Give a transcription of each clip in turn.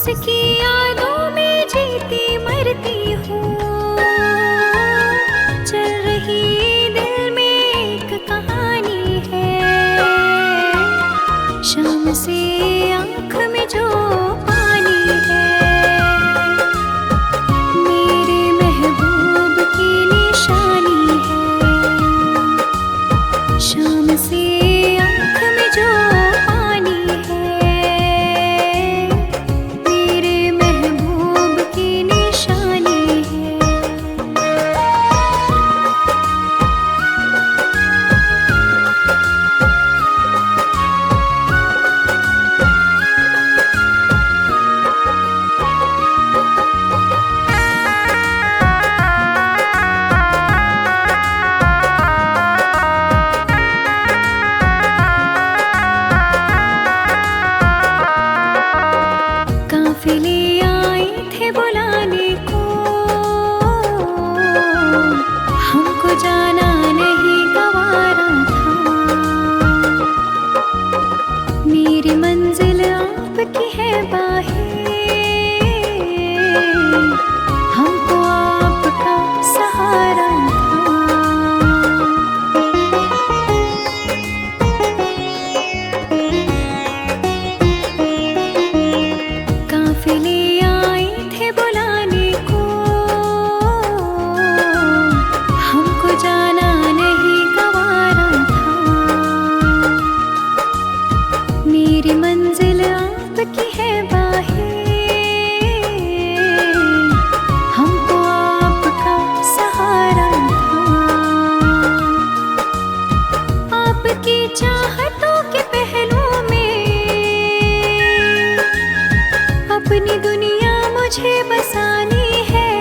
उसकी यादों में जीती मरती हूँ। चल रही दिल में एक कहानी है, शाम से आँख में जो पानी है, मेरे महबूब की निशानी है। शाम से आँख में जो पानी है, मेरे महबूब की निशानी है। काफिले आए थे बुलाने को, हमको जाना नहीं गवारा था। मेरी मंजिल आपकी है बाहें, हमको आपका सहारा था। काफिले आए थे बुलाने को, हमको जाना नहीं गवारा था। मेरी मंजिल आपकी है बाहें, हमको आपका सहारा था। आपकी चाहतों के पहलू में अपनी दुनिया मुझे बसानी है।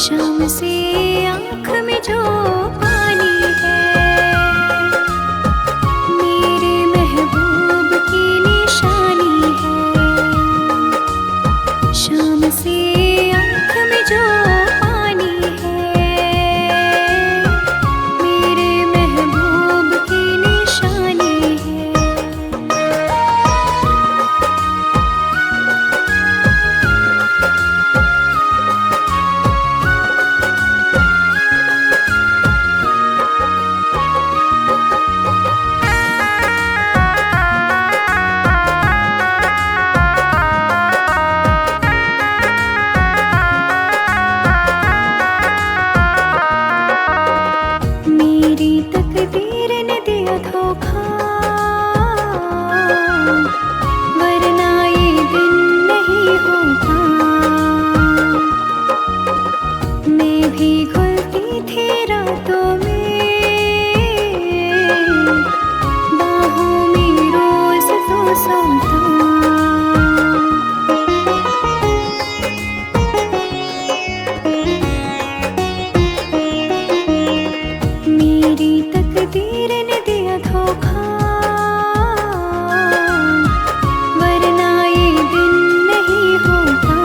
शाम से आँख में जो पानी है, मेरे महबूब की निशानी है। शाम से आँख में जो पानी है, मेरे महबूब की निशानी है। मेरी तकदीर ने दिया धोखा, वरना ये दिन नहीं होता। मैं भी घुलती थी रातों में, बाहों में रोज तो सोता। मेरी तकदीर ने दिया धोखा, वरना ये दिन नहीं होता।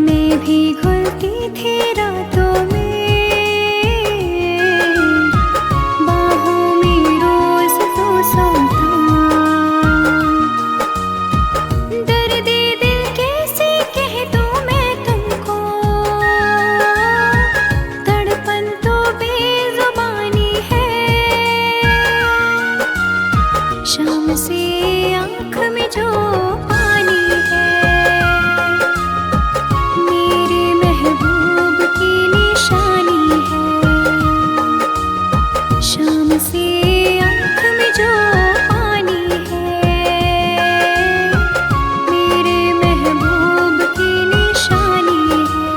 मैं भी घुलती थी रातों में, बाहों में रोज तो सोता। दर्द दिल कैसे कह दूं मैं तुमको, तड़पन तो बेजुबानी है। शाम से आँख में जो पानी है, मेरे महबूब की निशानी है। शाम से आँख में जो पानी है, मेरे महबूब की निशानी है।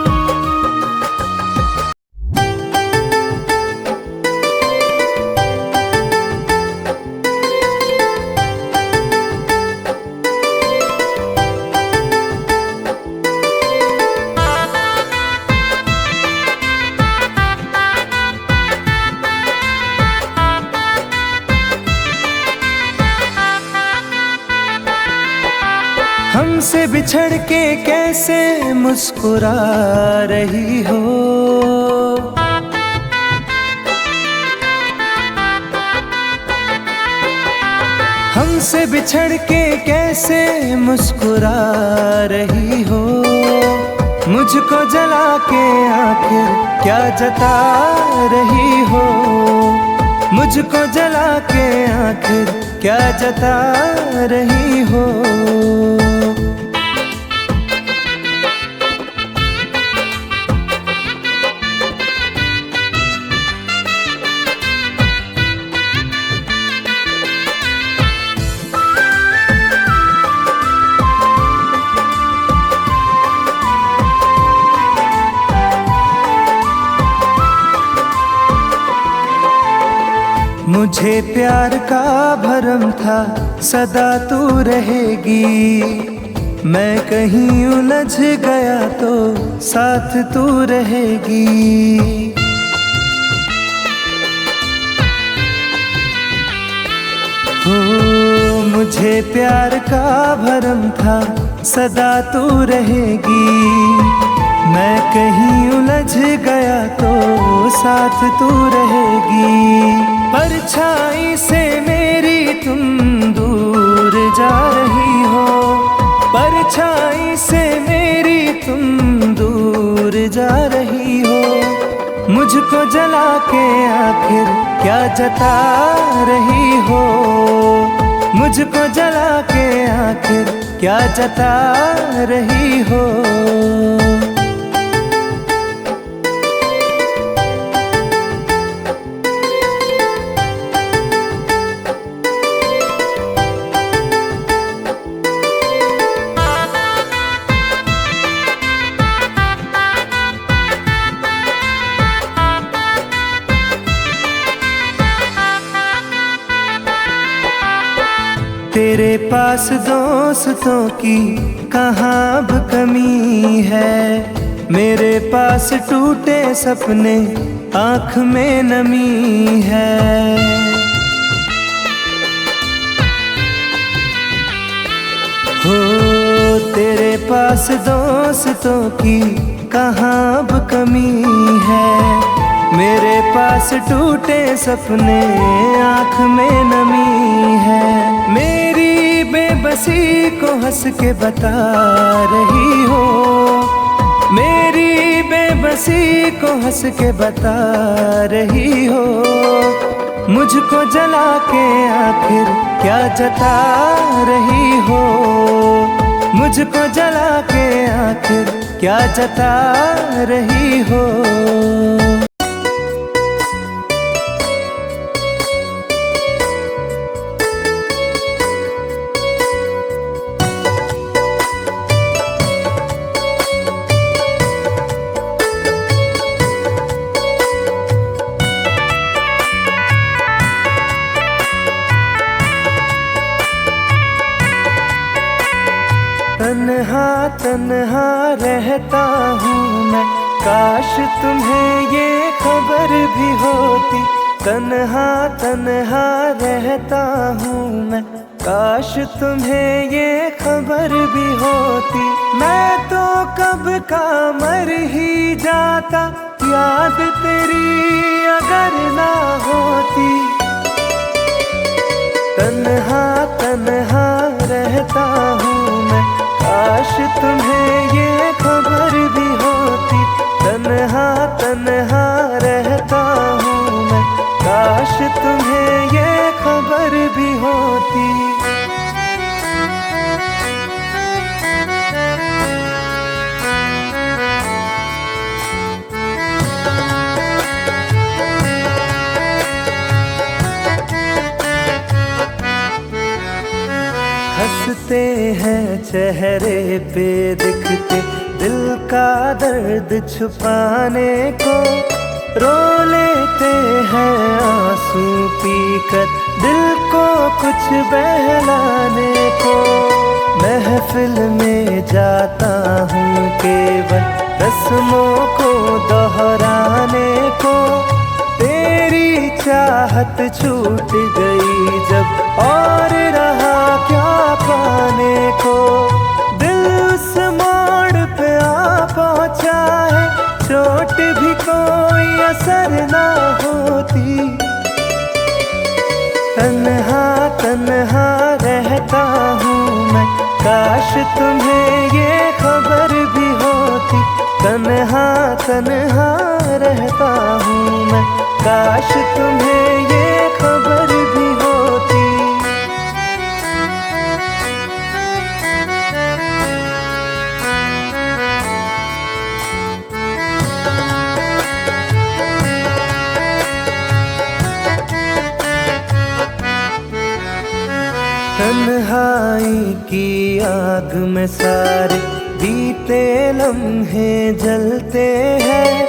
हमसे बिछड़ के कैसे मुस्कुरा रही हो, हमसे बिछड़ के कैसे मुस्कुरा रही हो, मुझको जला के आखिर क्या जता रही हो, मुझको जला के आखिर क्या जता रही हो। मुझे प्यार का भरम था सदा तू रहेगी, मैं कहीं उलझ गया तो साथ तू रहेगी। हो मुझे प्यार का भरम था सदा तू रहेगी, मैं कहीं उलझ गया तो साथ तू रहेगी। परछाई से मेरी तुम दूर जा रही हो, परछाई से मेरी तुम दूर जा रही हो, मुझको जला के आखिर क्या जता रही हो, मुझको जला के आखिर क्या जता रही हो। तेरे पास दोस्तों की कहाँ अब कमी है, मेरे पास टूटे सपने आँख में नमी है। हो तेरे पास दोस्तों की कहाँ अब कमी है, मेरे पास टूटे सपने आँख में नमी है। मेरी बेबसी को हंस के बता रही हो, मेरी बेबसी को हंस के बता रही हो, मुझको जला के आखिर क्या जता रही हो, मुझको जला के आखिर क्या जता रही हो। तन्हा तन्हा रहता हूँ मैं, काश तुम्हें ये खबर भी होती। तन्हा तन्हा रहता हूँ मैं, काश तुम्हें ये खबर भी होती। मैं तो कब का मर ही जाता, याद तेरी अगर ना होती। तन्हा तन्हा रहता हूँ मैं, काश तुम्हें ये खबर भी होती। तन्हा तन्हा रहता हूँ मैं, काश तुम्हें ये खबर भी होती। हंसते हैं चेहरे पे दिखते, दिल का दर्द छुपाने को। रो लेते हैं आंसू पीकर, दिल को कुछ बहलाने को। महफिल में जाता हूँ केवल रस्मों को दोहराने को। तेरी चाहत छूट गई जब, और रहा क्या पाने को। दिल उस मोड़ पे आ पहुँचा है, चोट भी कोई असर ना होती। तन्हा तन्हा तुम्हें ये खबर भी होती, तन्हा तन्हा रहता हूँ मैं। काश तुम्हें ये खबर भी होती। तन्हाई की आग में सारे बीते लम्हे जलते हैं,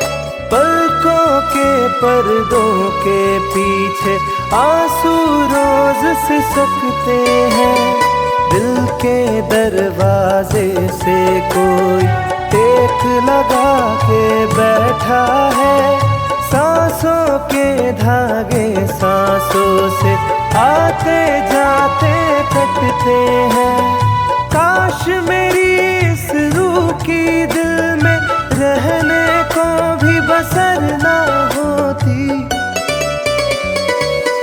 पलकों के पर्दों के पीछे आंसू रोज सिसकते हैं। दिल के दरवाजे से कोई टेक लगा के बैठा है, सांसों के धागे सांसों से आते जाते कटते हैं। काश मेरी इस रूह की दिल में रहने को भी बसर ना होती।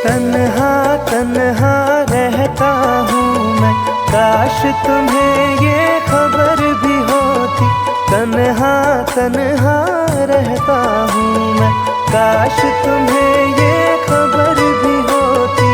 तन्हा तन्हा रहता हूँ मैं, काश तुम्हें ये खबर भी होती। तन्हा तन्हा रहता हूँ मैं, काश तुम्हें ये खबर भी होती।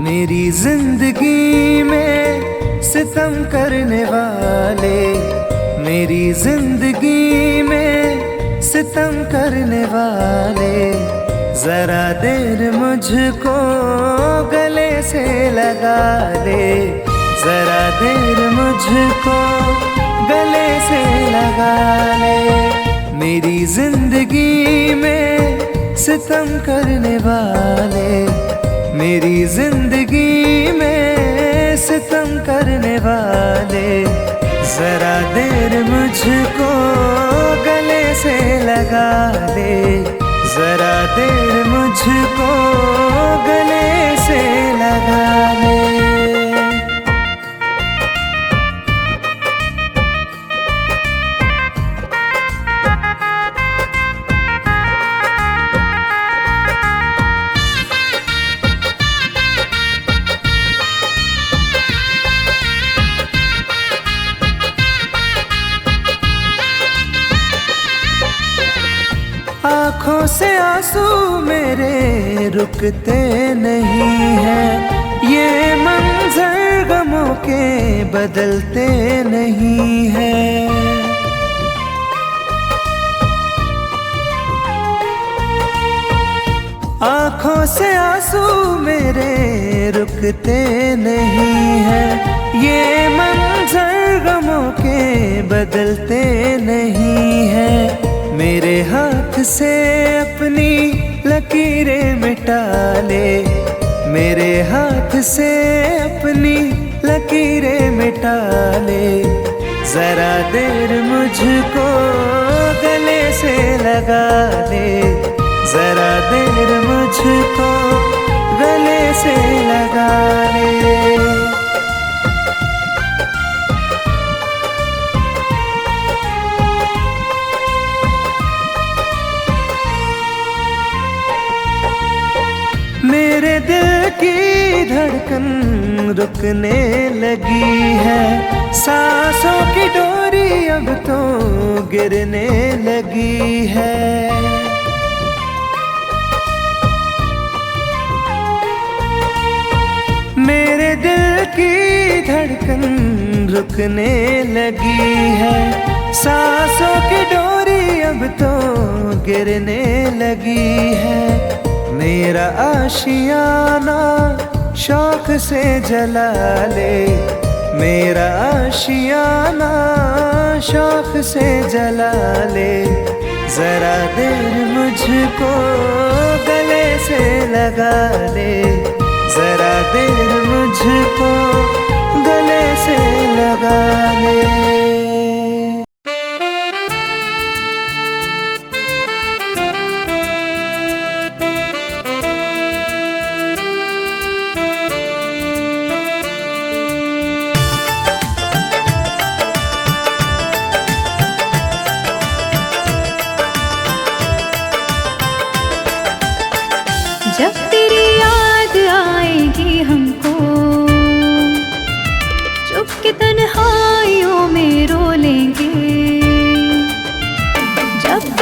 मेरी जिंदगी में सितम करने वाले, मेरी जिंदगी में सितम करने वाले, जरा देर मुझको गले से लगा ले, जरा देर मुझको गले से लगा ले। मेरी जिंदगी में सितम करने वाले, मेरी जिंदगी में सितम करने वाले, जरा देर मुझको गले से लगा ले, जरा देर मुझको गले से लगा ले। आँखों से आंसू मेरे रुकते नहीं हैं, ये मंजर गमों के बदलते नहीं हैं। आँखों से आंसू मेरे रुकते नहीं हैं, ये मंजर गमों के बदलते नहीं हैं। मेरे हाथ से अपनी लकीरें मिटा ले, मेरे हाथ से अपनी लकीरें मिटा ले, जरा देर मुझको गले से लगा ले, जरा देर मुझको गले से लगा ले। मेरे दिल की धड़कन रुकने लगी है, सांसों की डोरी अब तो गिरने लगी है। मेरे दिल की धड़कन रुकने लगी है, सांसों की डोरी अब तो गिरने लगी है। मेरा आशियाना शौक से जला ले, मेरा आशियाना शौक से जला ले, जरा देर मुझको गले से लगा ले, जरा देर मुझको गले से लगा ले।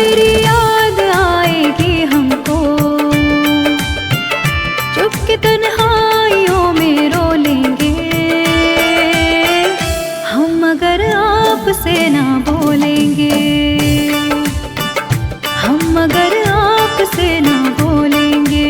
तेरी याद आएगी हमको, चुपके तन्हाइयों में रो लेंगे हम अगर आपसे ना बोलेंगे, हम अगर आपसे ना बोलेंगे।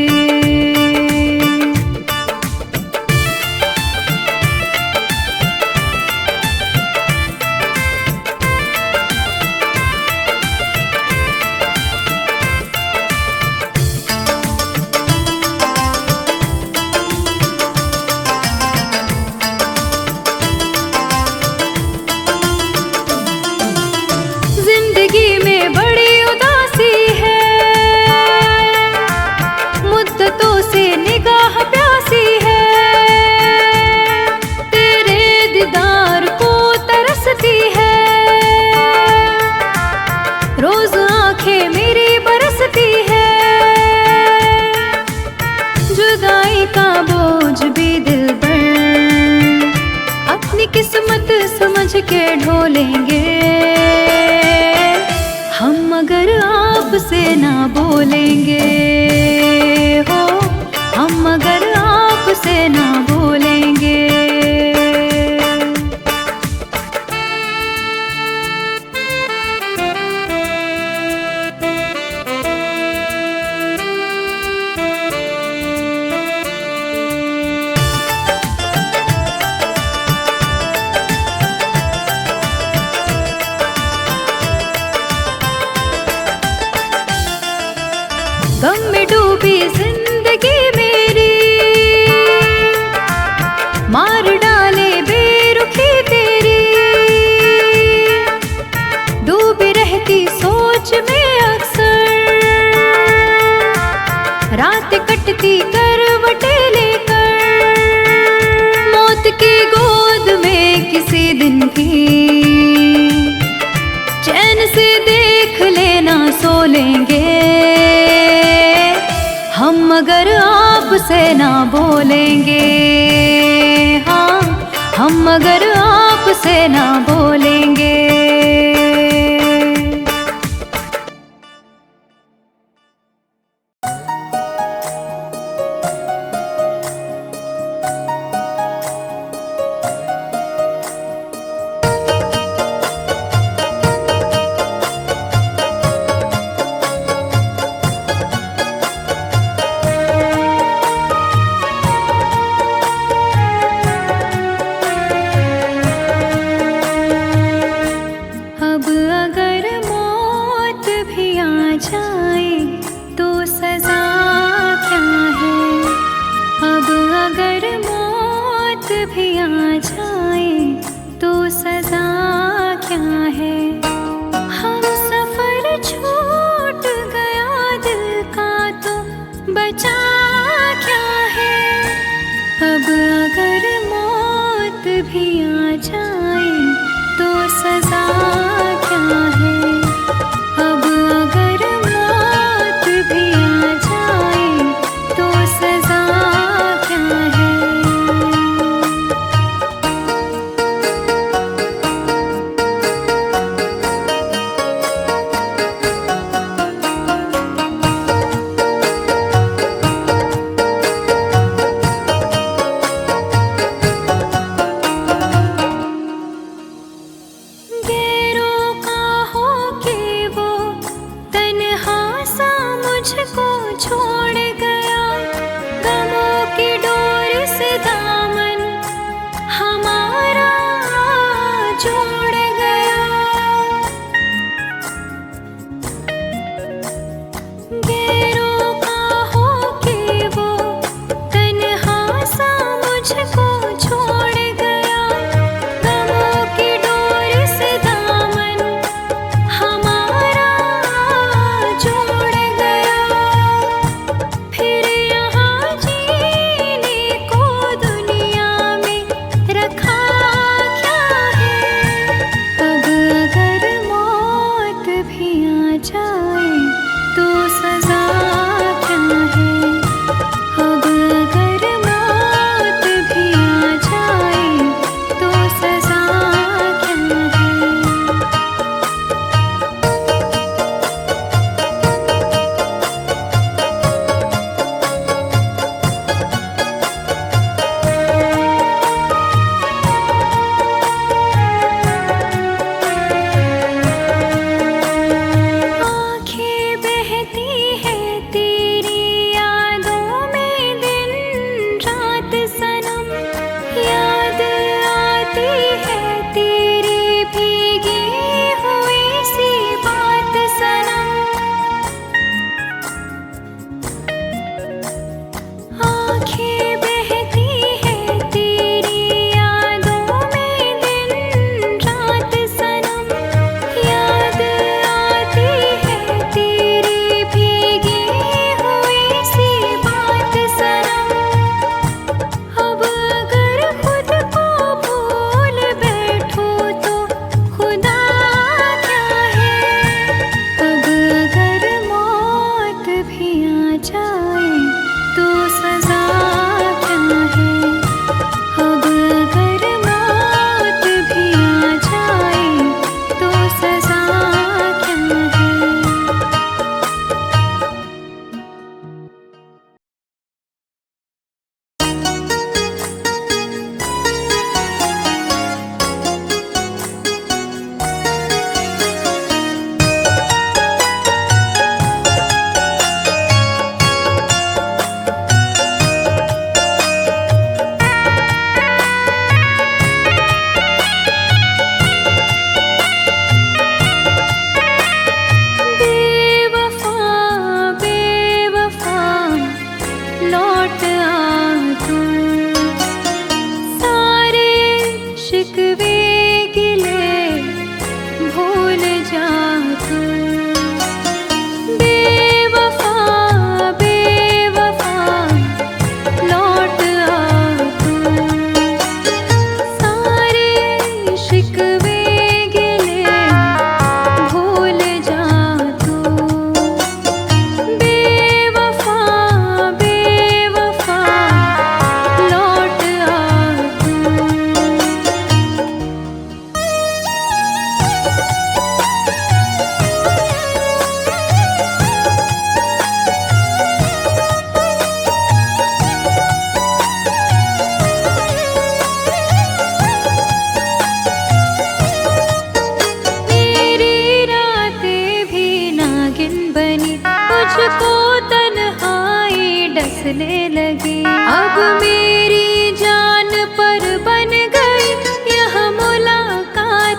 जिंदगी में बड़ी उदासी है, मुद्दतों से निगाह प्यासी है, तेरे दीदार को तरसती है, रोज आंखें मेरी बरसती है, जुदाई का बोझ भी दिल पर अपनी किस्मत समझ के ढोलेंगे हम अगर आपसे ना बोलेंगे हो, हम अगर आपसे ना बोलेंगे। गम में डूबी जिंदगी मेरी, मार डाले बेरुखी तेरी, डूबी रहती सोच में अक्सर, रात कटती करवटे लेकर, मौत की गोद में किसी दिन की चैन से देख लेना सो लेंगे हम अगर आपसे ना बोलेंगे, हाँ हम अगर आपसे ना बोलेंगे।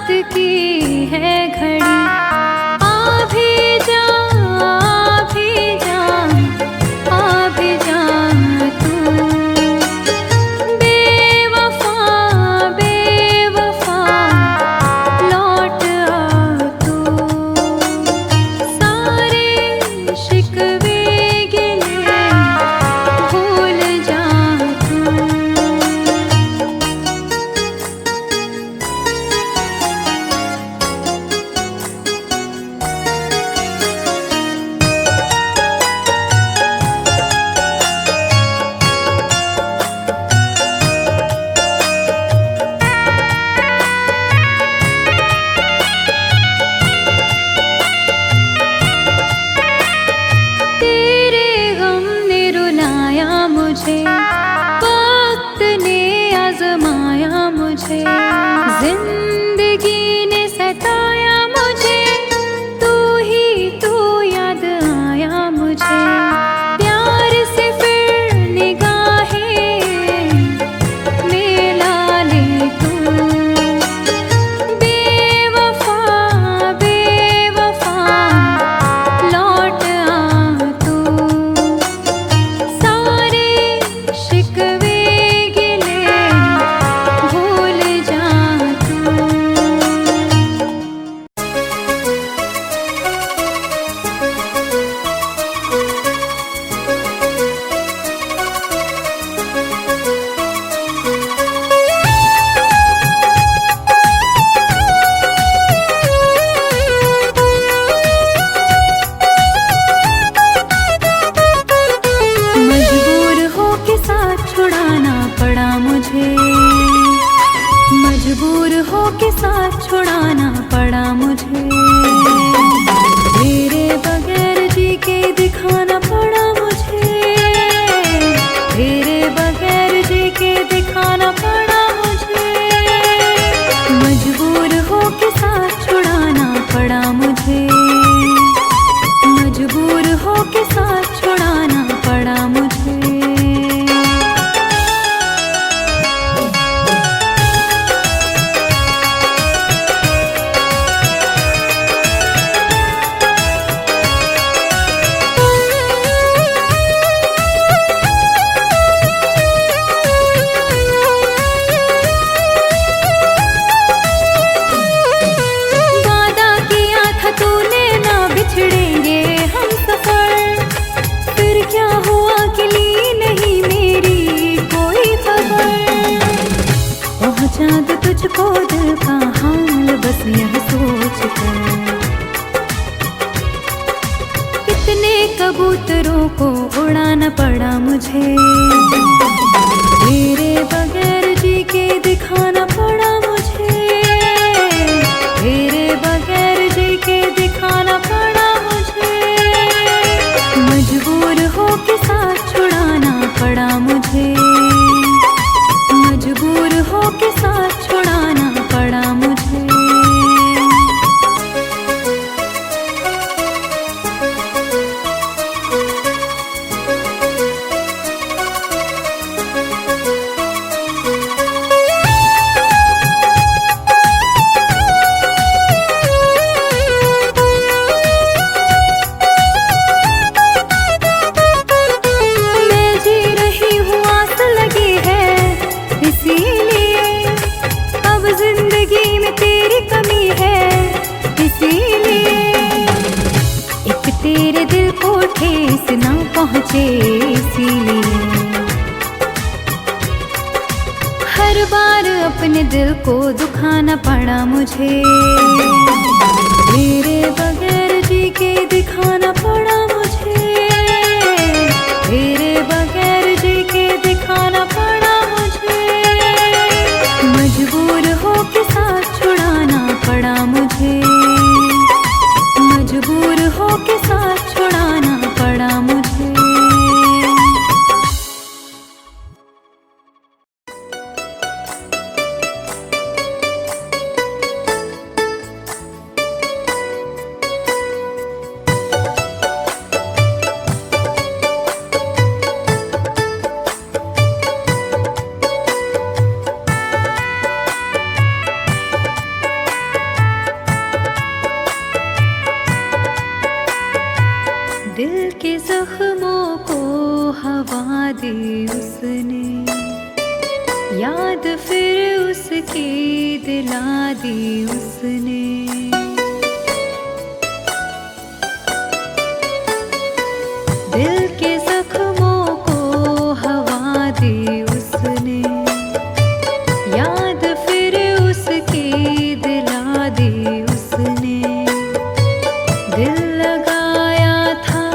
रात की है घड़ी, आ भी जा, आ भी जा, आ भी जा तू। बेवफा बेवफा लौट आ तू, सारे शिकवे गिले भूल जा तू। तेरे गम ने रुलाया मुझे, वक्त ने आजमाया मुझे, जिंदगी ने सताया मुझे, तू ही तू याद आया मुझे। प्यार से फिर निगाहें मिला ले तू, बेवफा बेवफा लौट आ तू, सारे शिकवे गिले भूल जा तू। मजबूर हो के साथ छुड़ाना पड़ा मुझे, मजबूर हो के साथ छुड़ाना पड़ा मुझे। तेरे बगैर जी के दिखाना पड़ा मुझे, तेरे बगैर जी के दिखाना पड़ा मुझे। मजबूर हो के साथ छुड़ाना पड़ा मुझे, मजबूर हो के साथ छुड़ाना पड़ा मुझे। वादा किया था तूने ना बिछड़ेंगे हम सफर, फिर क्या हुआ कि ली नहीं मेरी कोई खबर। पहुंचा दे तुझको दिल का हाल बस यह सोच कर, कितने कबूतरों को उड़ाना पड़ा मुझे। तेरे बगैर जी के दिखाना पड़ा मुझे, तेरे बगैर जी के दिखाना पड़ा मुझे। मजबूर हो के साथ छुड़ाना पड़ा मुझे, मजबूर हो के साथ छुड़ाना पड़ा मुझे। मैं जी रही हूँ आस लगी है इसीलिए, अब जिंदगी में तेरी कमी है इसीलिए। एक तेरे दिल को ठेस ना पहुँचे इसीलिए, हर बार अपने दिल को दुखाना पड़ा मुझे। तेरे बगैर जी के दिखाना पड़ा मुझे, तेरे बगैर जी के दिखाना पड़ा मुझे। मजबूर हो के साथ छुड़ाना पड़ा मुझे, मजबूर हो के साथ छुड़ाना पड़ा मुझे। दी उसने, याद फिर उसकी दिला दी उसने। दिल के जख्मों को हवा दी उसने, याद फिर उसकी दिला दी उसने। दिल लगाया था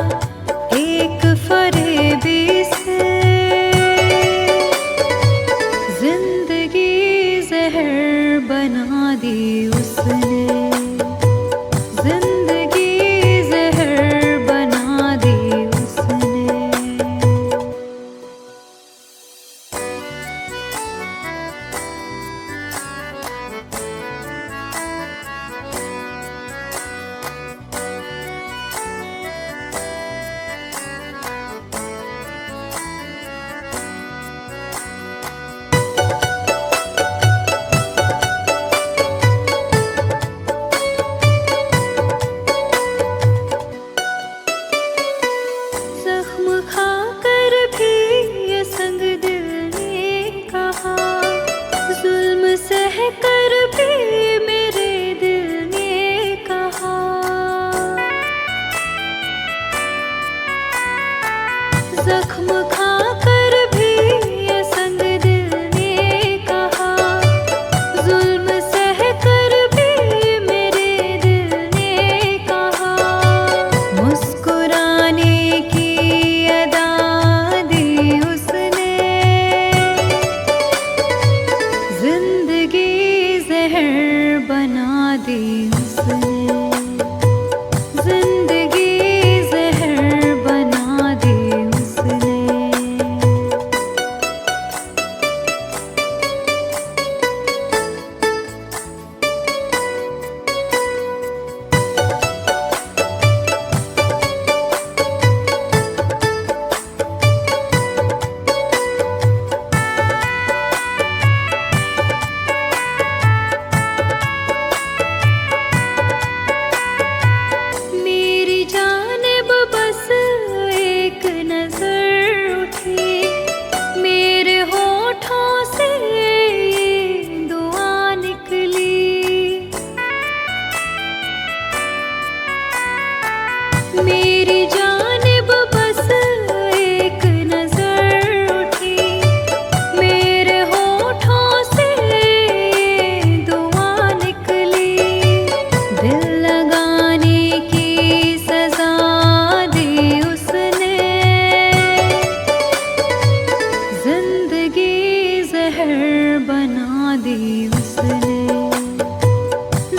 एक फरेबी से, जिंदगी जहर बना दी उसने, जिंदगी जहर बना दी उसने। जख्म खाकर भी ये संग दिल ने कहा, जुल्म सह कर भी मेरे दिल ने कहा। जख्म खाकर भी ये संग दिल ने कहा, जुल्म सह कर भी मेरे दिल ने कहा। मुस्कुराने की अदा दी उसने, जिंदगी जहर बना दी उसने, जिंदगी जहर बना दी उसने। मेरी जानिब बस एक नजर उठी, मेरे होठों से ये दुआ निकली। मेरी जानिब बस एक नजर उठी, मेरे होठों से ये दुआ निकली। दिल लगाने की सजा दी उसने, जिंदगी जहर बना दी उसने,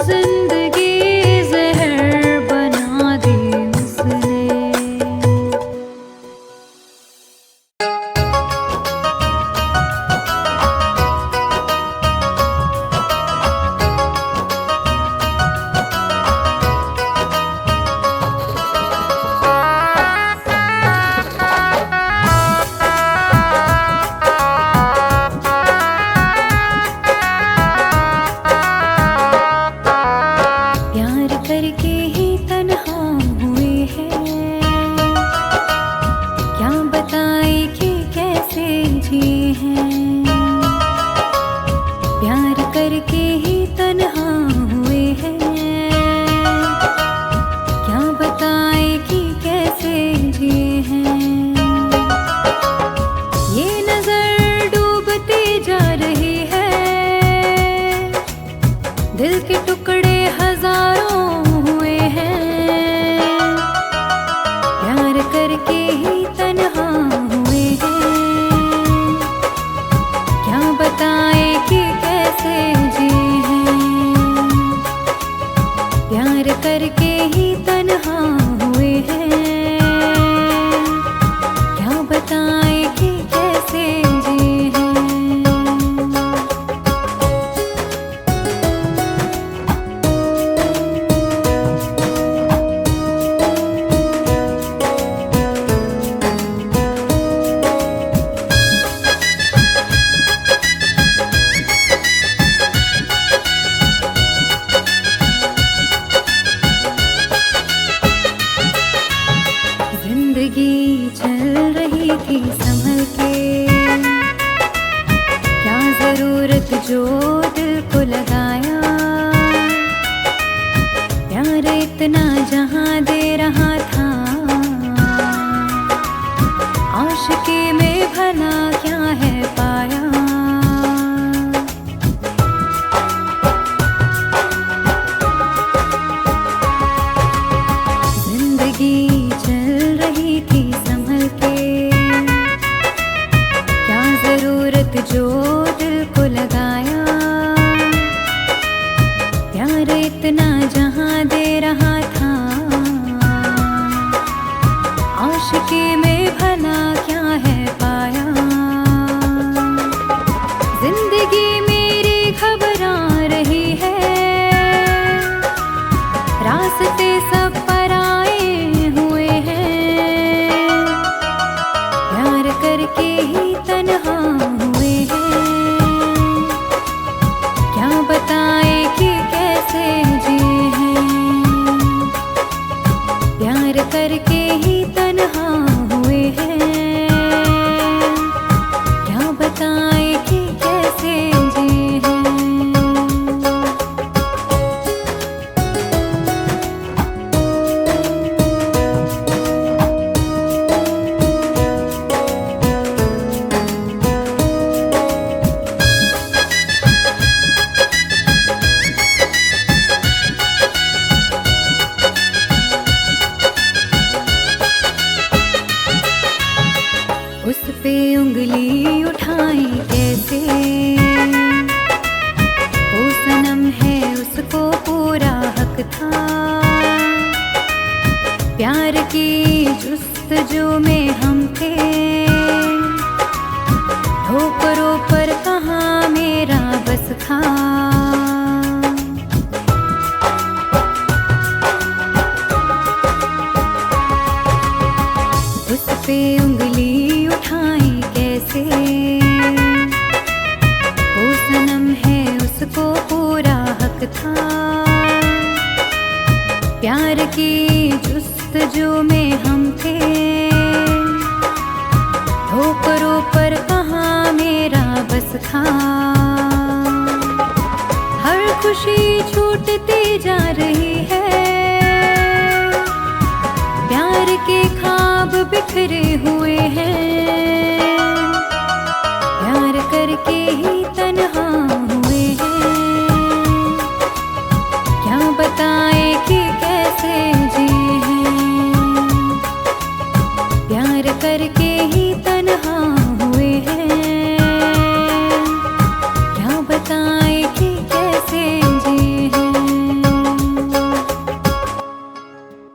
जिंदगी जहर बना दी उसने। प्यार करके ही तन्हा हुए हैं, क्या बताए कि कैसे जिए हैं। प्यार करके ही तन्हा हुए हैं, क्या बताए कि कैसे जिए हैं। ये नजर डूबती जा रही है, दिल के टुकड़े हजारों हुए हैं। प्यार करके ही तन्हा हुए हैं, क्या बताए कि कैसे जिए हैं। प्यार करके ही तन्हा हुए हैं, क्या बताए कि कैसे जिए हैं। इतना जहां दे रहा था, आशिकी में भला क्या है पाया। जिंदगी चल रही थी संभल के, क्या जरूरत जो दिल को लगाया। प्यार इतना जहां दे रहा था, आशिकी में भला क्या है पाया। जिंदगी मेरी घबरा रही है, रास्ते सब पराए हुए हैं। प्यार करके ही तन्हा हुए हैं, क्या बताए कि कैसे जिए हैं। प्यार करके ही तन्हा हुए हैं, क्या बताए कि कैसे जिए हैं। उस पे उंगली उठाई कैसे, वो सनम है उसको पूरा हक था। प्यार की जुस्तजू में हम थे, ठोकरों पर कहाँ मेरा बस था। उस पे उंगली उठाई कैसे, वो सनम है उसको पूरा हक था। प्यार की जुस्तजू में हम थे, ठोकरों पर कहाँ मेरा बस था। हर खुशी छूटती जा रही